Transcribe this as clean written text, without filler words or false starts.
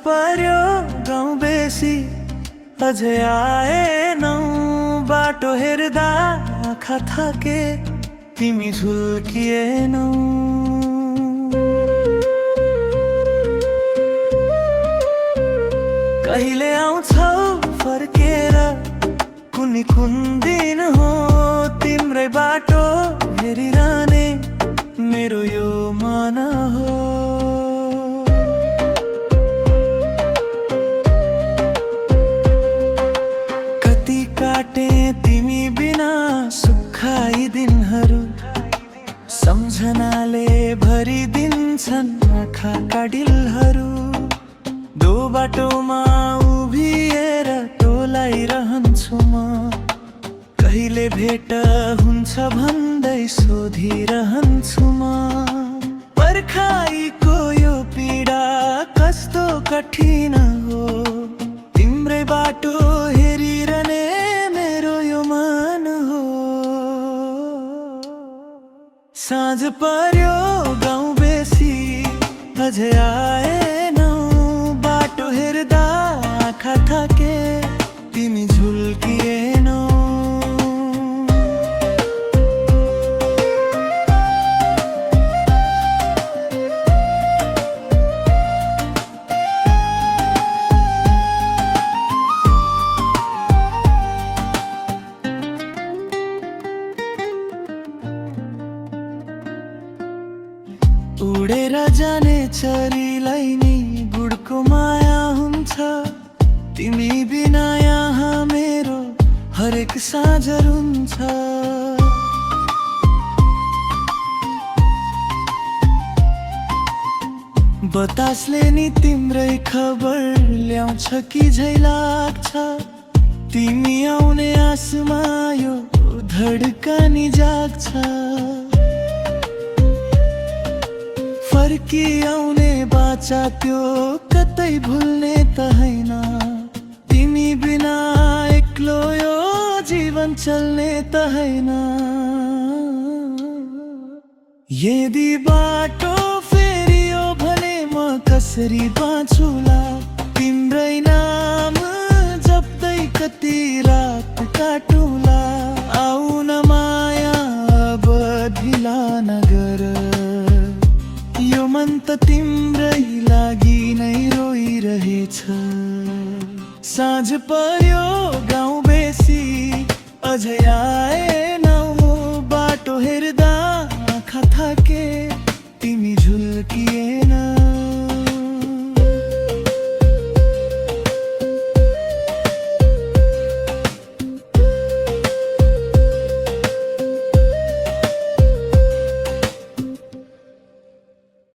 पर्यो गाउँ बेसी अझै आएनौ बाटो हेर्दा आँखा थाके तिमी झुल्किएनौ। कहिले आउँछौ फर्केर कुनै कुन दिन हो तिम्रै बाटो हेरिरहने मेरो यो मन हो। कति काटे तिमी बिना सुखाई दिनहरू सम्झनाले भरिदिन्छन् आँखाका डिलहरू। दो बाटोमा उभिएर टोलाइरहन्छु म कहिले भेट हुन्छ भन्दै सोधिरहन्छु म। पर्खाइको यो पीडा कस्तो कठिन हो तिम्रै बाटो हेरिरहने मेरो यो मन हो। साँझ पर्यो गाउँ बेसी अझै आएनौ बाटो हेर्दा आँखा थाके तिमी झुल्किएनौ। उडेर जाने चरीलाई नि गुडको माया हुन्छ तिमी बिना यहाँ मेरो हरेक साँझ रुन्छ। बतासले नि तिम्रै खबर ल्याउँछ कि झै लाग्छ तिमी आउने आसमा यो धडकनी जाग्छ। फर्की आउने बाचा त्यो कतै भुल्ने त हैन तिमी बिना एक्लो यो जीवन चल्ने त हैन। यदि बाटो फेरियो भने म कसरी बाँचुला तिम्रै नाम जप्दै कति रात काटुला। आउन माया अब ढिला नगर यो मन त तिम्रै लागि नै रोइरहेछ। साँझ पर्यो गाउँ बेसी अझै आएनौ बाटो हेर्दा